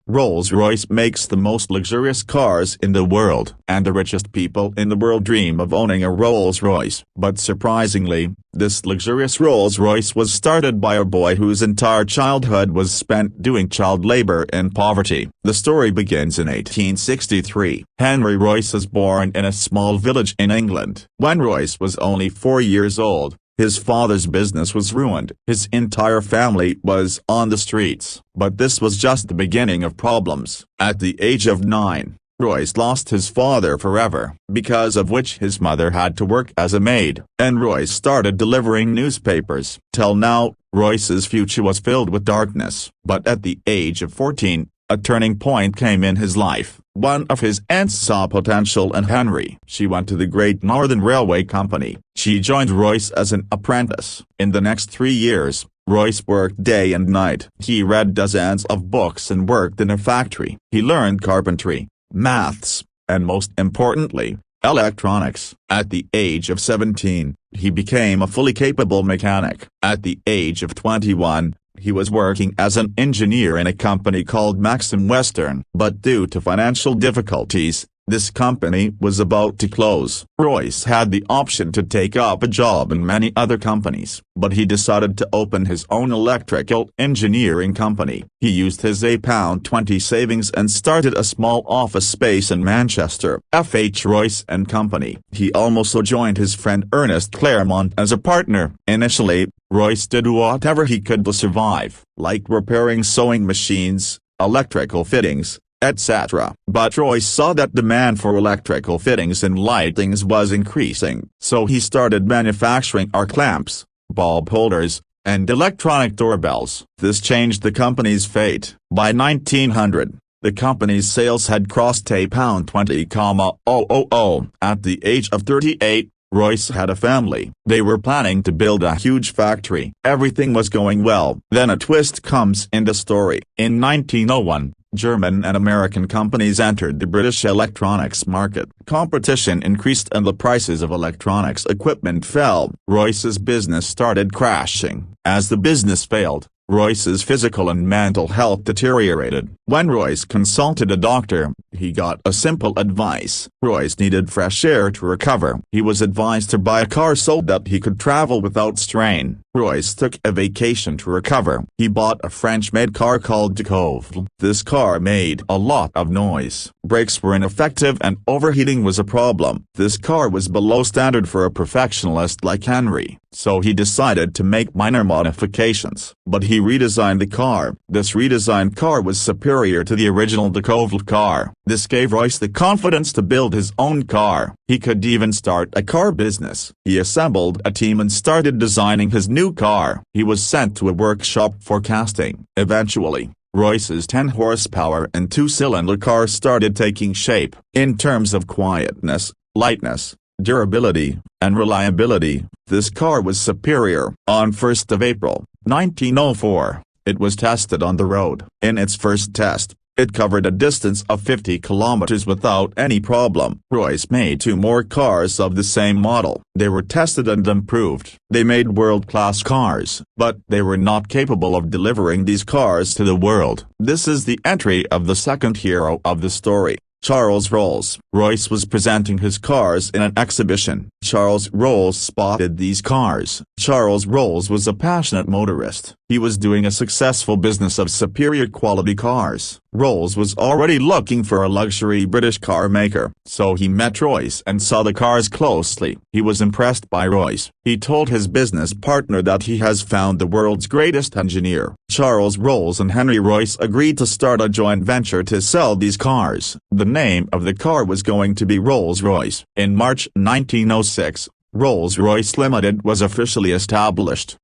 Rolls-Royce makes the most luxurious cars in the world, and the richest people in the world dream of owning a Rolls-Royce. But surprisingly, this luxurious Rolls-Royce was started by a boy whose entire childhood was spent doing child labor in poverty. The story begins in 1863. Henry Royce was born in a small village in England. When Royce was only 4 years old, his father's business was ruined. His entire family was on the streets. But this was just the beginning of problems. At the age of 9, Royce lost his father forever, because of which his mother had to work as a maid, and Royce started delivering newspapers. Till now, Royce's future was filled with darkness. But at the age of 14, a turning point came in his life. One of his aunts saw potential in Henry. She went to the Great Northern Railway Company. She joined Royce as an apprentice. In the next 3 years, Royce worked day and night. He read dozens of books and worked in a factory. He learned carpentry, maths, and most importantly, electronics. At the age of 17, he became a fully capable mechanic. At the age of 21, he was working as an engineer in a company called Maxim Western. But due to financial difficulties, this company was about to close. Royce had the option to take up a job in many other companies, but he decided to open his own electrical engineering company. He used his £20 savings and started a small office space in Manchester. F.H. Royce and Company. He also joined his friend Ernest Claremont as a partner. Initially, Royce did whatever he could to survive, like repairing sewing machines, electrical fittings, etc. But Royce saw that demand for electrical fittings and lightings was increasing, so he started manufacturing arc lamps, bulb holders, and electronic doorbells. This changed the company's fate. By 1900, the company's sales had crossed £20,000. At the age of 38, Royce had a family. They were planning to build a huge factory. Everything was going well. Then a twist comes in the story. In 1901, German and American companies entered the British electronics market. Competition increased and the prices of electronics equipment fell. Royce's business started crashing. As the business failed, Royce's physical and mental health deteriorated. When Royce consulted a doctor, he got a simple advice. Royce needed fresh air to recover. He was advised to buy a car so that he could travel without strain. Royce took a vacation to recover. He bought a French-made car called Tittle. This car made a lot of noise. Brakes were ineffective and overheating was a problem. This car was below standard for a perfectionist like Henry, so he decided to make minor modifications. But he redesigned the car. This redesigned car was superior to the original Tittle car. This gave Royce the confidence to build his own car. He could even start a car business. He assembled a team and started designing his new car. He was sent to a workshop for casting. Eventually, Royce's 10 horsepower and 2-cylinder car started taking shape. In terms of quietness, lightness, durability, and reliability, this car was superior. On 1st of April, 1904, it was tested on the road. In its first test, it covered a distance of 50 kilometers without any problem. Royce made 2 more cars of the same model. They were tested and improved. They made world-class cars, but they were not capable of delivering these cars to the world. This is the entry of the second hero of the story, Charles Rolls. Royce was presenting his cars in an exhibition. Charles Rolls spotted these cars. Charles Rolls was a passionate motorist. He was doing a successful business of superior quality cars. Rolls was already looking for a luxury British car maker, so he met Royce and saw the cars closely. He was impressed by Royce. He told his business partner that he has found the world's greatest engineer. Charles Rolls and Henry Royce agreed to start a joint venture to sell these cars. The name of the car was going to be Rolls-Royce. In March 1906, Rolls-Royce Limited was officially established.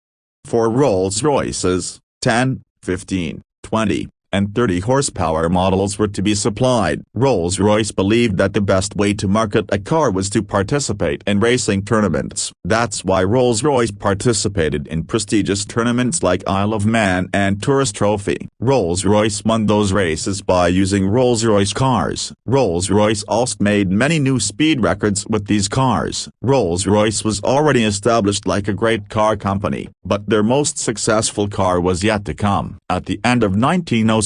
4 Rolls-Royces, 10, 15, 20, and 30 horsepower models were to be supplied. Rolls-Royce believed that the best way to market a car was to participate in racing tournaments. That's why Rolls-Royce participated in prestigious tournaments like Isle of Man and Tourist Trophy. Rolls-Royce won those races by using Rolls-Royce cars. Rolls-Royce also made many new speed records with these cars. Rolls-Royce was already established like a great car company, but their most successful car was yet to come. At the end of 1906,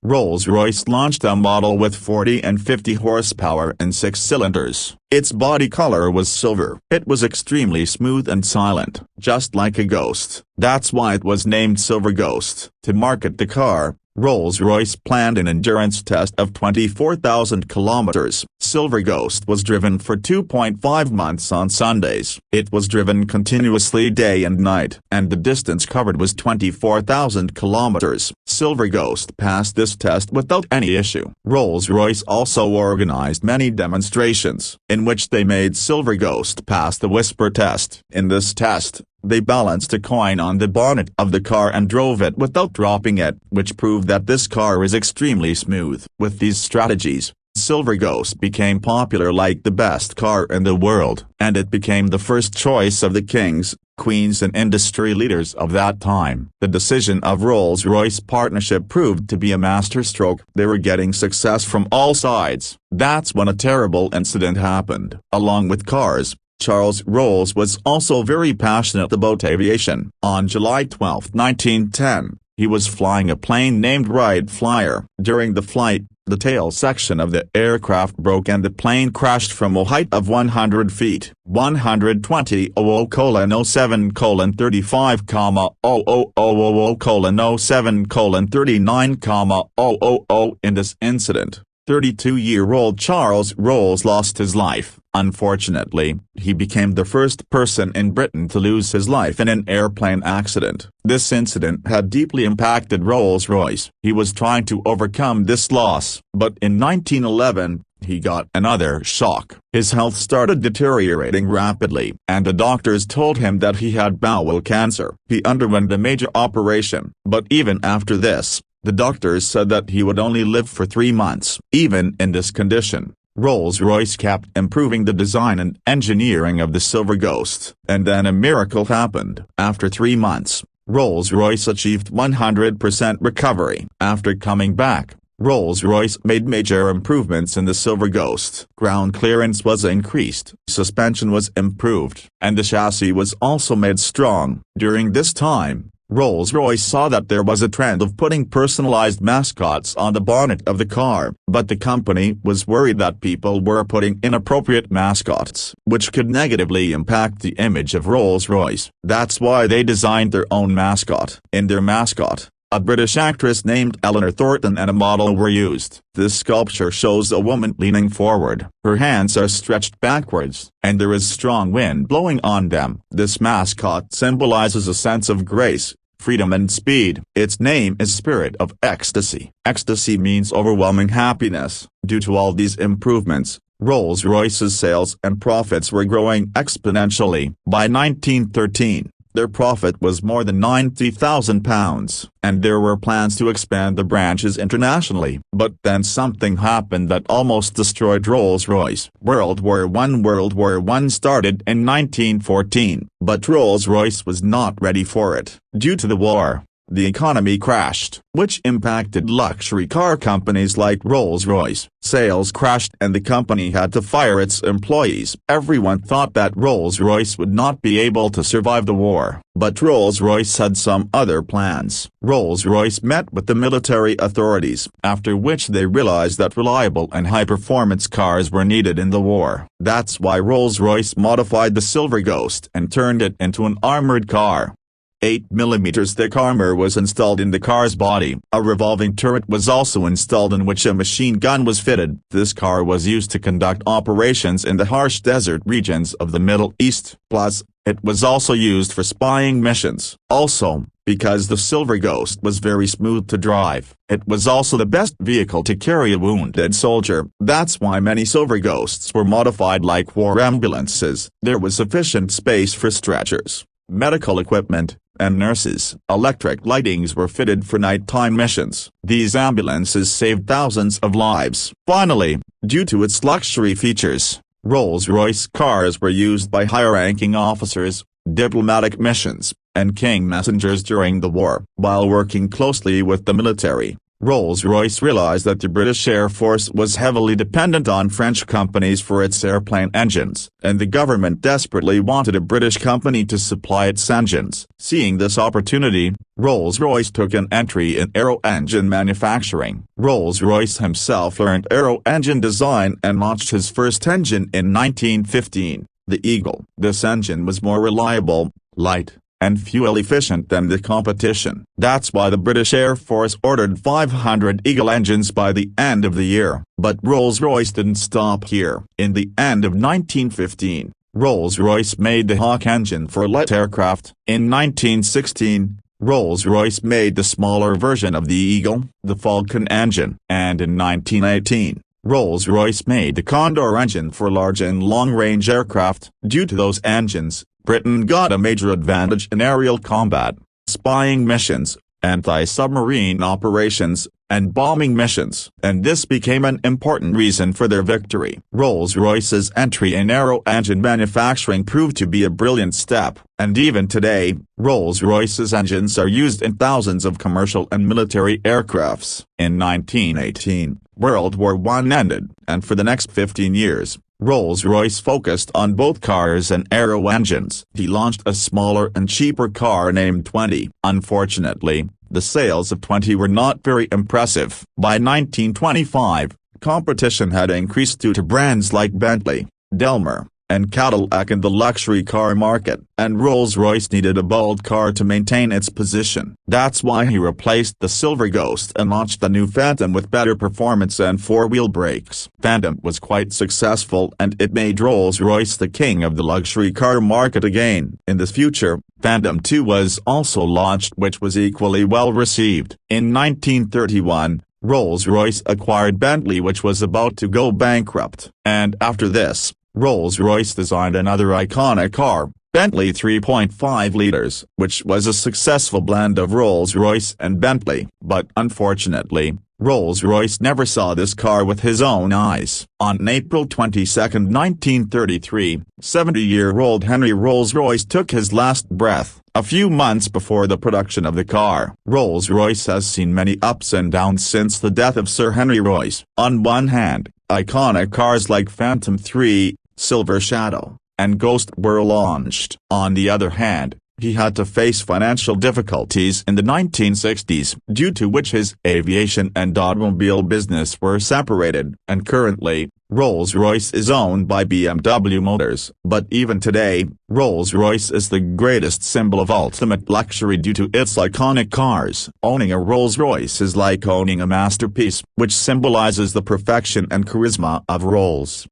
Rolls-Royce launched a model with 40 and 50 horsepower and 6 cylinders. Its body color was silver. It was extremely smooth and silent, just like a ghost. That's why it was named Silver Ghost. To market the car, Rolls-Royce planned an endurance test of 24,000 kilometers. Silver Ghost was driven for 2.5 months on Sundays. It was driven continuously day and night, and the distance covered was 24,000 kilometers. Silver Ghost passed this test without any issue. Rolls-Royce also organized many demonstrations, in which they made Silver Ghost pass the whisper test. In this test, they balanced a coin on the bonnet of the car and drove it without dropping it, which proved that this car is extremely smooth. With these strategies, Silver Ghost became popular like the best car in the world, and it became the first choice of the kings, queens and industry leaders of that time. The decision of Rolls-Royce partnership proved to be a masterstroke. They were getting success from all sides. That's when a terrible incident happened. Along with cars, Charles Rolls was also very passionate about aviation. On July 12, 1910, he was flying a plane named Wright Flyer. During the flight, the tail section of the aircraft broke and the plane crashed from a height of 100 feet. 120:07:035:000:07:39:000. In this incident, 32-year-old Charles Rolls lost his life. Unfortunately, he became the first person in Britain to lose his life in an airplane accident. This incident had deeply impacted Rolls-Royce. He was trying to overcome this loss, but in 1911, he got another shock. His health started deteriorating rapidly, and the doctors told him that he had bowel cancer. He underwent a major operation, but even after this, the doctors said that he would only live for 3 months. Even in this condition, Rolls-Royce kept improving the design and engineering of the Silver Ghost. And then a miracle happened. After 3 months, Rolls-Royce achieved 100% recovery. After coming back, Rolls-Royce made major improvements in the Silver Ghost. Ground clearance was increased, suspension was improved, and the chassis was also made strong. During this time, Rolls-Royce saw that there was a trend of putting personalized mascots on the bonnet of the car, but the company was worried that people were putting inappropriate mascots, which could negatively impact the image of Rolls-Royce. That's why they designed their own mascot. In their mascot, a British actress named Eleanor Thornton and a model were used. This sculpture shows a woman leaning forward. Her hands are stretched backwards, and there is strong wind blowing on them. This mascot symbolizes a sense of grace, freedom and speed. Its name is Spirit of Ecstasy. Ecstasy means overwhelming happiness. Due to all these improvements, Rolls-Royce's sales and profits were growing exponentially. By 1913, their profit was more than £90,000, and there were plans to expand the branches internationally. But then something happened that almost destroyed Rolls-Royce. World War I started in 1914, but Rolls-Royce was not ready for it. Due to the war, the economy crashed, which impacted luxury car companies like Rolls-Royce. Sales crashed and the company had to fire its employees. Everyone thought that Rolls-Royce would not be able to survive the war, but Rolls-Royce had some other plans. Rolls-Royce met with the military authorities, after which they realized that reliable and high-performance cars were needed in the war. That's why Rolls-Royce modified the Silver Ghost and turned it into an armored car. 8mm thick armor was installed in the car's body. A revolving turret was also installed in which a machine gun was fitted. This car was used to conduct operations in the harsh desert regions of the Middle East. Plus, it was also used for spying missions. Also, because the Silver Ghost was very smooth to drive, it was also the best vehicle to carry a wounded soldier. That's why many Silver Ghosts were modified like war ambulances. There was sufficient space for stretchers, medical equipment, and nurses. Electric lightings were fitted for nighttime missions. These ambulances saved thousands of lives. Finally, due to its luxury features, Rolls-Royce cars were used by high-ranking officers, diplomatic missions, and king messengers during the war. While working closely with the military, Rolls-Royce realized that the British Air Force was heavily dependent on French companies for its airplane engines, and the government desperately wanted a British company to supply its engines. Seeing this opportunity, Rolls-Royce took an entry in aero-engine manufacturing. Rolls-Royce himself learned aero-engine design and launched his first engine in 1915, the Eagle. This engine was more reliable, light, and fuel-efficient than the competition. That's why the British Air Force ordered 500 Eagle engines by the end of the year. But Rolls-Royce didn't stop here. In the end of 1915, Rolls-Royce made the Hawk engine for light aircraft. In 1916, Rolls-Royce made the smaller version of the Eagle, the Falcon engine. And in 1918, Rolls-Royce made the Condor engine for large and long-range aircraft. Due to those engines, Britain got a major advantage in aerial combat, spying missions, anti-submarine operations, and bombing missions. And this became an important reason for their victory. Rolls-Royce's entry in aero-engine manufacturing proved to be a brilliant step, and even today, Rolls-Royce's engines are used in thousands of commercial and military aircrafts. In 1918, World War I ended, and for the next 15 years, Rolls-Royce focused on both cars and aero engines. He launched a smaller and cheaper car named 20. Unfortunately, the sales of 20 were not very impressive. By 1925, competition had increased due to brands like Bentley, Delmer, and Cadillac in the luxury car market, and Rolls-Royce needed a bold car to maintain its position. That's why he replaced the Silver Ghost and launched the new Phantom with better performance and four-wheel brakes. Phantom was quite successful and it made Rolls-Royce the king of the luxury car market again. In the future, Phantom 2 was also launched, which was equally well received. In 1931, Rolls-Royce acquired Bentley, which was about to go bankrupt. And after this, Rolls-Royce designed another iconic car, Bentley 3.5 liters, which was a successful blend of Rolls-Royce and Bentley. But unfortunately, Rolls-Royce never saw this car with his own eyes. On April 22, 1933, 70-year-old Henry Rolls-Royce took his last breath, a few months before the production of the car. Rolls-Royce has seen many ups and downs since the death of Sir Henry Royce. On one hand, iconic cars like Phantom 3, Silver Shadow, and Ghost were launched. On the other hand, he had to face financial difficulties in the 1960s, due to which his aviation and automobile business were separated, and currently, Rolls-Royce is owned by BMW Motors. But even today, Rolls-Royce is the greatest symbol of ultimate luxury due to its iconic cars. Owning a Rolls-Royce is like owning a masterpiece, which symbolizes the perfection and charisma of Rolls.